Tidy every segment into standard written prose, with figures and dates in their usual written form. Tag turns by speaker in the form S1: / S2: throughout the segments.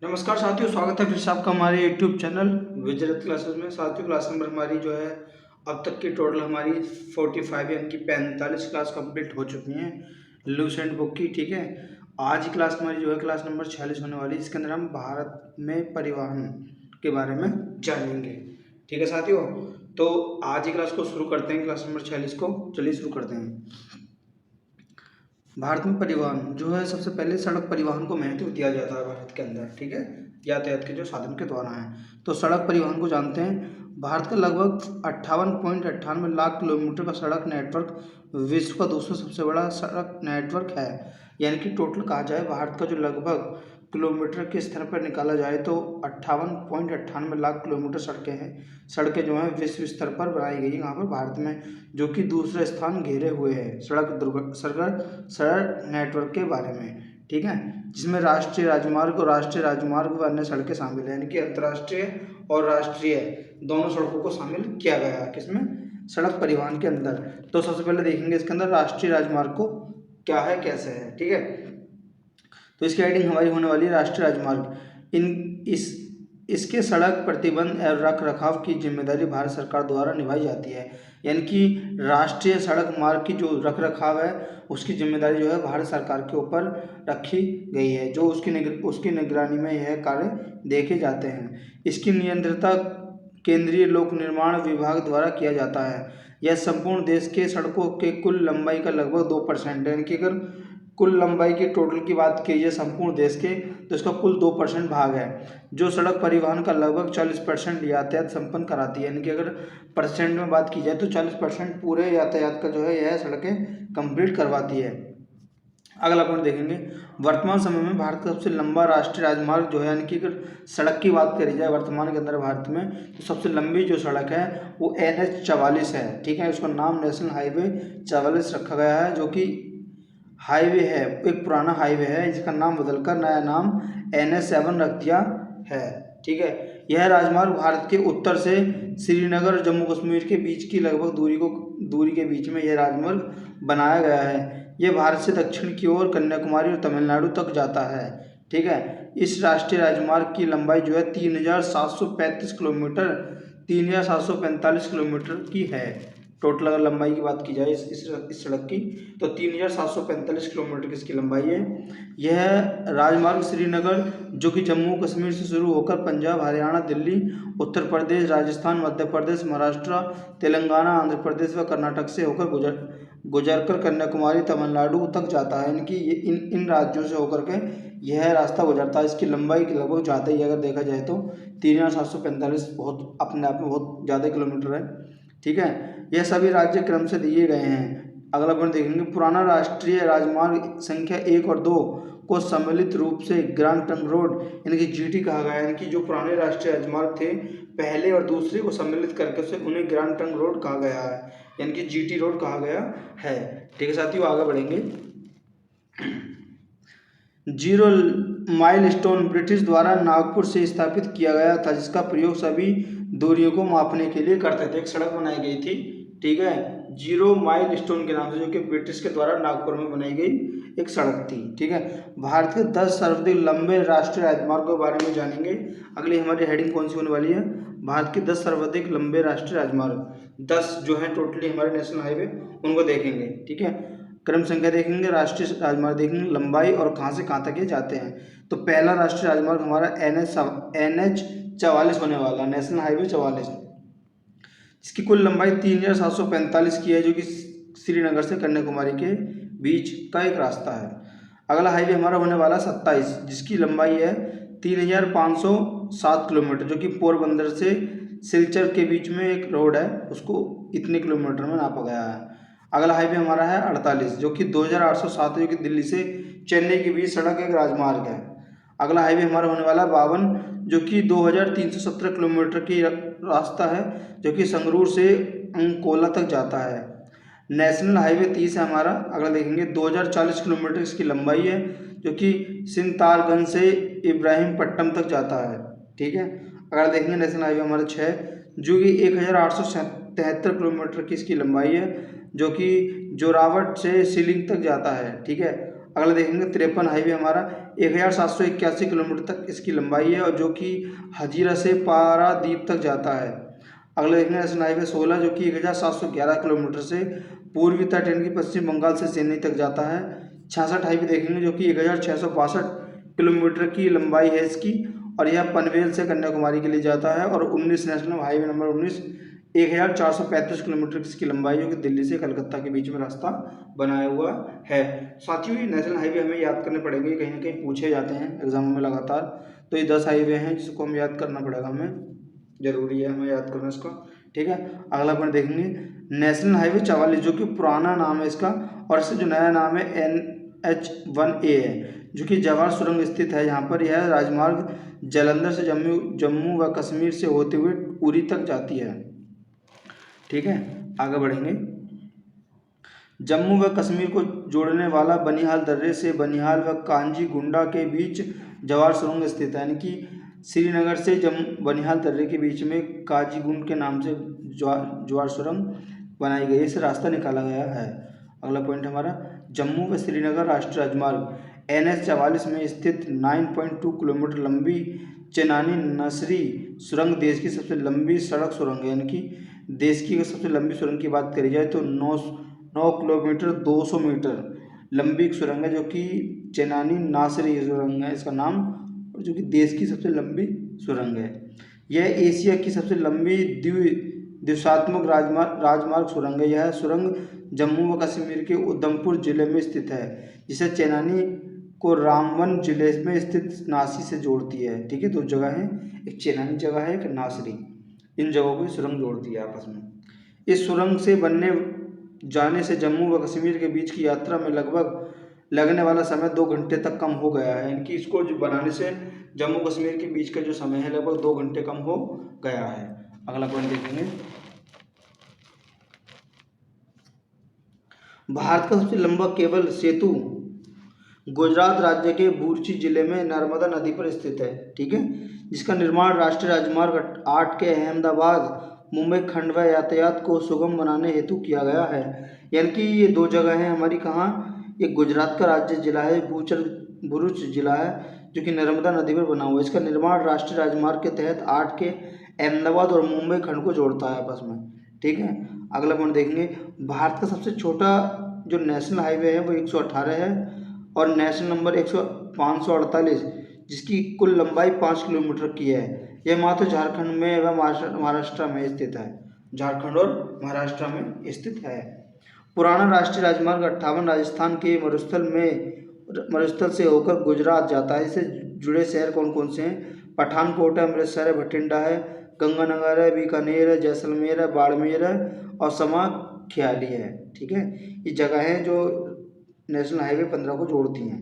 S1: नमस्कार साथियों, स्वागत है फिर से आपका हमारे यूट्यूब चैनल विजरत क्लासेस में। साथियों, क्लास नंबर हमारी जो है अब तक की टोटल हमारी 45 यानी कि 45 क्लास कंप्लीट हो चुकी हैं लूसेंट बुक की। ठीक है, आज की क्लास हमारी जो है क्लास नंबर 46 होने वाली है। इसके अंदर हम भारत में परिवहन के बारे में जानेंगे। ठीक है साथियों, तो आज ही क्लास को शुरू करते हैं, क्लास नंबर 46 को चलिए शुरू करते हैं। भारत में परिवहन जो है, सबसे पहले सड़क परिवहन को महत्व दिया जाता है भारत के अंदर। ठीक है, यातायात के जो साधन के द्वारा हैं, तो सड़क परिवहन को जानते हैं। भारत का लगभग 58.98 लाख किलोमीटर का सड़क नेटवर्क विश्व का दूसरा सबसे बड़ा सड़क नेटवर्क है। यानी कि टोटल कहा जाए भारत का जो लगभग किलोमीटर के स्तर पर निकाला जाए तो 58.98 लाख किलोमीटर सड़कें जो हैं विश्व स्तर पर बनाई गई यहाँ पर भारत में, जो कि दूसरा स्थान घेरे हुए है सड़क नेटवर्क के बारे में। ठीक है, जिसमें राष्ट्रीय राजमार्ग व अन्य सड़कें शामिल हैं, यानी कि अंतर्राष्ट्रीय और राष्ट्रीय दोनों सड़कों को शामिल किया गया है किसमें, सड़क परिवहन के अंदर। तो सबसे पहले देखेंगे इसके अंदर राष्ट्रीय राजमार्ग को क्या है कैसे है। ठीक है, तो इसकी हेडिंग हमारी होने वाली है राष्ट्रीय राजमार्ग। इसके सड़क प्रतिबंध एवं रख रखाव की जिम्मेदारी भारत सरकार द्वारा निभाई जाती है। यानी कि राष्ट्रीय सड़क मार्ग की जो रख रखाव है उसकी जिम्मेदारी जो है भारत सरकार के ऊपर रखी गई है, जो उसकी निगरानी में यह कार्य देखे जाते हैं। इसकी नियंत्रता केंद्रीय लोक निर्माण विभाग द्वारा किया जाता है। यह संपूर्ण देश के सड़कों के कुल लंबाई का लगभग 2% है। यानी कि अगर कुल लंबाई के टोटल की बात की जाए संपूर्ण देश के, तो इसका कुल 2% भाग है, जो सड़क परिवहन का लगभग 40% यातायात संपन्न कराती है। यानी कि अगर परसेंट में बात की जाए तो 40% पूरे यातायात का जो है यह सड़कें कंप्लीट करवाती है। अगला पॉइंट देखेंगे, वर्तमान समय में भारत का सबसे लंबा राष्ट्रीय राजमार्ग जो है, यानी कि अगर सड़क की बात करी जाए वर्तमान के अंदर भारत में, तो सबसे लंबी जो सड़क है वो NH 44 है। ठीक है, उसका नाम नेशनल हाईवे 44 रखा गया है, जो कि हाईवे है, एक पुराना हाईवे है, जिसका नाम बदलकर नया नाम NH 7 रख दिया है। ठीक है, यह राजमार्ग भारत के उत्तर से श्रीनगर और जम्मू कश्मीर के बीच की लगभग दूरी के बीच में यह राजमार्ग बनाया गया है। यह भारत से दक्षिण की ओर कन्याकुमारी और तमिलनाडु तक जाता है। ठीक है, इस राष्ट्रीय राजमार्ग की लंबाई जो है 3745 किलोमीटर की है। टोटल अगर लंबाई की बात की जाए इस सड़क की, तो 3745 किलोमीटर की इसकी लंबाई है। यह राजमार्ग श्रीनगर, जो कि जम्मू कश्मीर से शुरू होकर पंजाब, हरियाणा, दिल्ली, उत्तर प्रदेश, राजस्थान, मध्य प्रदेश, महाराष्ट्र, तेलंगाना, आंध्र प्रदेश व कर्नाटक से होकर गुजरकर कन्याकुमारी, तमिलनाडु तक जाता है। यानी कि इन राज्यों से होकर के यह रास्ता गुजरता है। इसकी लंबाई की लगभग ज़्यादा ही अगर देखा जाए तो 3745 बहुत अपने आप में बहुत ज़्यादा किलोमीटर है। ठीक है, यह सभी राज्य क्रम से दिए गए हैं। अगला पॉइंट देखेंगे, पुराना राष्ट्रीय राजमार्ग संख्या 1 और 2 को सम्मिलित रूप से ग्रांड ट्रंक रोड यानी कि GT कहा गया है। यानी कि जो पुराने राष्ट्रीय राजमार्ग थे पहले और दूसरे को सम्मिलित करके उसे उन्हें ग्रांड ट्रंक रोड कहा गया है, यानी कि GT रोड कहा गया है। ठीक है साथियों, आगे बढ़ेंगे। जीरो माइल स्टोन ब्रिटिश द्वारा नागपुर से स्थापित किया गया था, जिसका प्रयोग सभी दूरियों को मापने के लिए करते थे। एक सड़क बनाई गई थी, ठीक है, जीरो माइल स्टोन के नाम से, जो कि ब्रिटिश के द्वारा नागपुर में बनाई गई एक सड़क थी। ठीक है, भारत के 10 सर्वाधिक लंबे राष्ट्रीय राजमार्गों के बारे में जानेंगे। अगली हमारी हेडिंग कौन सी होने वाली है, भारत के 10 सर्वाधिक लंबे राष्ट्रीय राजमार्ग। 10 जो है टोटली हमारे नेशनल हाईवे, उनको देखेंगे। ठीक है, क्रम संख्या देखेंगे, राष्ट्रीय राजमार्ग देखेंगे, लंबाई और कहाँ से कहाँ तक ये जाते हैं। तो पहला राष्ट्रीय राजमार्ग हमारा NH 44 होने वाला, नेशनल हाईवे 44, जिसकी कुल लंबाई 3745 की है, जो कि श्रीनगर से कन्याकुमारी के बीच का एक रास्ता है। अगला हाईवे हमारा होने वाला 27, जिसकी लंबाई है 3507 किलोमीटर, जो कि पोरबंदर से सिलचर के बीच में एक रोड है, उसको इतने किलोमीटर में नापा गया है। अगला हाईवे हमारा है 48, जो कि 2807, जो कि दिल्ली से चेन्नई के बीच सड़क एक राजमार्ग है। अगला हाईवे हमारा होने वाला 52, जो कि 2317 किलोमीटर की रास्ता है, जो कि संगरूर से अंकोला तक जाता है। नेशनल हाईवे 30 है हमारा। अगला देखेंगे 2040 किलोमीटर इसकी लंबाई है, जो कि सिंतारगंज से इब्राहिमपट्टनम तक जाता है। ठीक है, अगला देखेंगे नेशनल हाईवे हमारा 6, जो कि 1873 किलोमीटर की इसकी लंबाई है, जो कि जोरावट से सीलिंग तक जाता है। ठीक है, अगला देखेंगे 53 हाईवे हमारा 1781 किलोमीटर तक इसकी लंबाई है और जो कि हजीरा से पारादीप तक जाता है। अगला देखेंगे नेशनल हाईवे 16 जो कि 1711 किलोमीटर से पूर्वी तट यानी कि पश्चिम बंगाल से चेन्नई तक जाता है। 66 हाईवे देखेंगे जो कि 1662 किलोमीटर की लंबाई है इसकी और यह पनवेल से कन्याकुमारी के लिए जाता है। और 19 नेशनल हाईवे नंबर 19 1435 किलोमीटर की लंबाई जो कि दिल्ली से कलकत्ता के बीच में रास्ता बनाया हुआ है। साथियों ये नेशनल हाईवे हमें याद करने पड़ेंगे, कहीं ना कहीं पूछे जाते हैं एग्जामों में लगातार। तो ये 10 हाईवे हैं जिसको हम याद करना पड़ेगा, हमें जरूरी है हमें याद करना इसका। ठीक है, अगला अपन देखेंगे नेशनल हाईवे 44 जो कि पुराना नाम है इसका और इसका जो नया नाम है NH1A है जो कि जवाहर सुरंग स्थित है। यहाँ पर यह राजमार्ग जालंधर से जम्मू व कश्मीर से होते हुए उरी तक जाती है। ठीक है, आगे बढ़ेंगे। जम्मू व कश्मीर को जोड़ने वाला बनिहाल दर्रे से बनिहाल व कांजी गुंडा के बीच जवाहर सुरंग स्थित है, यानी कि श्रीनगर से बनिहाल दर्रे के बीच में काजीगुंड के नाम से जवाहर सुरंग बनाई गई है, इसे रास्ता निकाला गया है। अगला पॉइंट हमारा जम्मू व श्रीनगर राष्ट्रीय राजमार्ग NH44 में स्थित 9.2 किलोमीटर लंबी चेनानी नसरी सुरंग देश की सबसे लंबी सड़क सुरंग है, यानी कि देश की अगर सबसे लंबी सुरंग की बात करी जाए तो 9 किलोमीटर 200 मीटर लंबी सुरंग है जो कि चेनानी नासरी सुरंग है इसका नाम, और जो कि देश की सबसे लंबी सुरंग है। यह एशिया की सबसे लंबी द्विदिशात्मक राजमार्ग सुरंग है। यह सुरंग जम्मू व कश्मीर के उधमपुर जिले में स्थित है जिसे चेनानी को रामबन जिले में स्थित नासी से जोड़ती है। ठीक है, दो जगह है, एक चेनानी जगह है, एक नासरी, इन जगहों को सुरंग जोड़ती है आपस में। इस सुरंग से बनने जाने से जम्मू व कश्मीर के बीच की यात्रा में लगभग लगने वाला समय 2 घंटे तक कम हो गया है, यानी कि इसको जो बनाने से जम्मू कश्मीर के बीच का जो समय है लगभग 2 घंटे कम हो गया है। अगला पॉइंट देखेंगे भारत का सबसे लंबा केबल सेतु गुजरात राज्य के बुरची जिले में नर्मदा नदी पर स्थित है। ठीक है, जिसका निर्माण राष्ट्रीय राजमार्ग 8 के अहमदाबाद मुंबई खंड व यातायात को सुगम बनाने हेतु किया गया है। यानी कि ये 2 जगह हैं हमारी, कहाँ, ये गुजरात का राज्य जिला है भरूच जिला है जो कि नर्मदा नदी पर बना हुआ है। इसका निर्माण राष्ट्रीय राजमार्ग के तहत 8 के अहमदाबाद और मुंबई खंड को जोड़ता है आपस में। ठीक है, अगला पॉइंट देखेंगे भारत का सबसे छोटा जो नेशनल हाईवे है वो 118 है और नेशनल नंबर 548 जिसकी कुल लंबाई 5 किलोमीटर की है। यह मात्र झारखंड में व महाराष्ट्र में स्थित है, झारखंड और महाराष्ट्र में स्थित है। पुराना राष्ट्रीय राजमार्ग 58 राजस्थान के मरुस्थल से होकर गुजरात जाता है। इससे जुड़े शहर कौन कौन से हैं? पठानकोट है, अमृतसर है, भटिंडा है, गंगानगर है, बीकानेर है, जैसलमेर है, बाड़मेर है और समाख्याली है। ठीक है, ये जगह है जो नेशनल हाईवे 15 को जोड़ती हैं।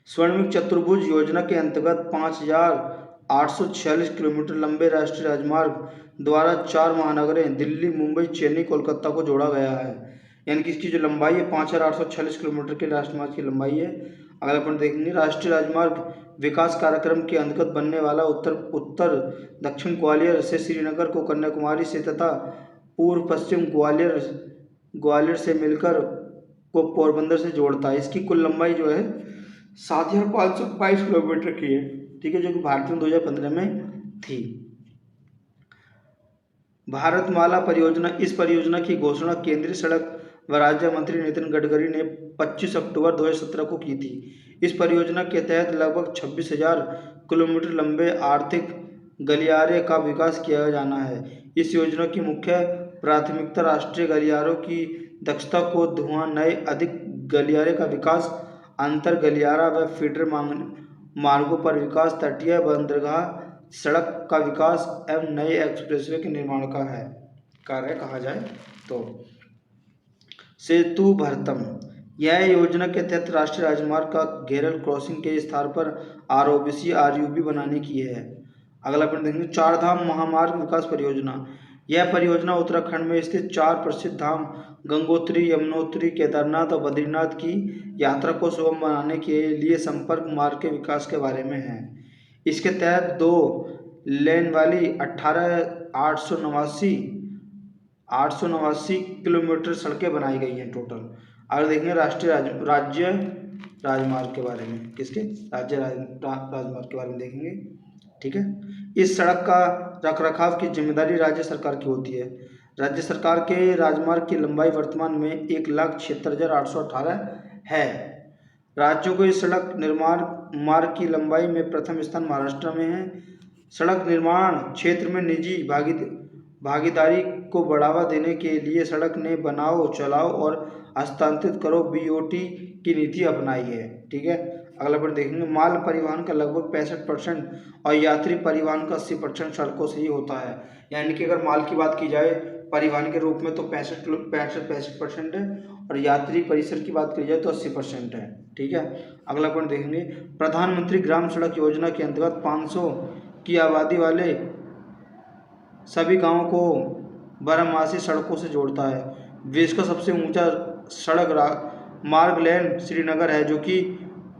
S1: स्वर्णिम चतुर्भुज योजना के अंतर्गत 5846 किलोमीटर लंबे राष्ट्रीय राजमार्ग द्वारा 4 महानगरें दिल्ली, मुंबई, चेन्नई, कोलकाता को जोड़ा गया है। यानी कि इसकी जो लंबाई है 5846 किलोमीटर के राजमार्ग की लंबाई है। अगला अपन देखेंगे राष्ट्रीय राजमार्ग विकास कार्यक्रम के अंतर्गत बनने वाला उत्तर दक्षिण ग्वालियर से श्रीनगर को कन्याकुमारी से तथा पूर्व पश्चिम ग्वालियर से मिलकर को पोरबंदर से जोड़ता है। इसकी कुल लंबाई जो है 7522 किलोमीटर की है। ठीक है, जो कि भारत में 2015 में थी। भारतमाला परियोजना, इस परियोजना की घोषणा केंद्रीय सड़क व राज्य मंत्री नितिन गडकरी ने 25 अक्टूबर 2017 को की थी। इस परियोजना के तहत लगभग 26,000 किलोमीटर लंबे आर्थिक गलियारे का विकास किया जाना है। इस योजना की मुख्य प्राथमिकता राष्ट्रीय गलियारों की दक्षता को धुआं, नए अधिक गलियारे का विकास, अंतर गलियारा व फीडर मार्गों पर विकास, तटीय बंदरगाह सड़क का विकास एवं नए एक्सप्रेसवे के निर्माण का है कार्य कहा जाए तो। सेतु भरतम, यह योजना के तहत राष्ट्रीय राजमार्ग का घेरल क्रॉसिंग के स्थान पर ROBC RUB बनाने की है। अगला पॉइंट देखेंगे चार धाम महामार्ग विकास परियोजना। यह परियोजना उत्तराखंड में स्थित 4 प्रसिद्ध धाम गंगोत्री, यमुनोत्री, केदारनाथ और बद्रीनाथ की यात्रा को सुगम बनाने के लिए संपर्क मार्ग के विकास के बारे में है। इसके तहत 2 लेन वाली 889 किलोमीटर सड़कें बनाई गई हैं टोटल। अगर देखेंगे राज्य राजमार्ग के बारे में, किसके राजमार्ग के बारे में देखेंगे। ठीक है, इस सड़क का रखरखाव की जिम्मेदारी राज्य सरकार की होती है। राज्य सरकार के राजमार्ग की लंबाई वर्तमान में 1,76,818 है। राज्यों को इस सड़क निर्माण मार्ग की लंबाई में प्रथम स्थान महाराष्ट्र में है। सड़क निर्माण क्षेत्र में निजी भागीदारी को बढ़ावा देने के लिए सड़क ने बनाओ, चलाओ और हस्तांतरित करो BOT की नीति अपनाई है। ठीक है, अगला पर देखेंगे। माल परिवहन का लगभग 65% और यात्री परिवहन का 80% सड़कों से ही होता है। यानी कि अगर माल की बात की जाए परिवहन के रूप में तो 65% है और यात्री परिसर की बात की जाए तो 80% है। ठीक है, अगला पॉइंट देखेंगे। प्रधानमंत्री ग्राम सड़क योजना के अंतर्गत 500 की आबादी वाले सभी गांवों को बारहमासी सड़कों से जोड़ता है। विश्व का सबसे ऊंचा सड़क मार्ग लेन श्रीनगर है, जो कि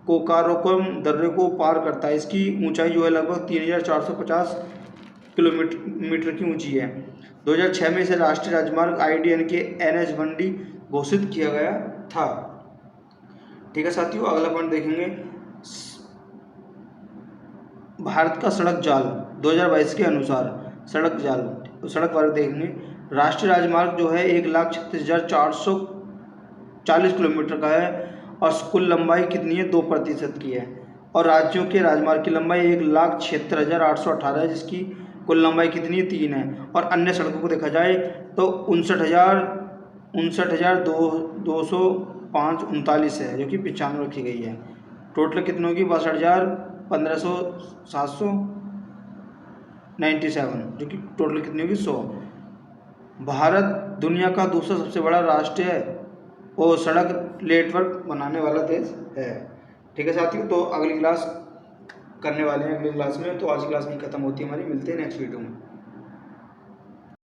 S1: कोकारोकम दर्रे को पार करता है। इसकी ऊंचाई जो है लगभग 3,450 किलोमीटर की ऊंची है। 2006 में इसे राष्ट्रीय राजमार्ग IDN के NH1D घोषित किया गया था। ठीक है साथियों, अगला पॉइंट देखेंगे। भारत का सड़क जाल 2022 के अनुसार सड़क मार्ग देखेंगे। राष्ट्रीय राजमार्ग जो है 1,36,440 किलोमीटर का है और कुल लंबाई कितनी है 2% की है। और राज्यों के राजमार्ग की लंबाई 1,76,818 है, जिसकी कुल लंबाई कितनी 3 है। और अन्य सड़कों को देखा जाए तो 59,205 है, जो कि 95 रखी गई है। टोटल कितनी होगी 62,797, जो कि टोटल कितनी होगी 100। भारत दुनिया का दूसरा सबसे बड़ा राष्ट्रीय और सड़क नेटवर्क बनाने वाला देश है। ठीक है साथियों, तो अगली क्लास करने वाले हैं अगली क्लास में। तो आज की क्लास नहीं खत्म होती हमारी, मिलते हैं नेक्स्ट वीडियो में।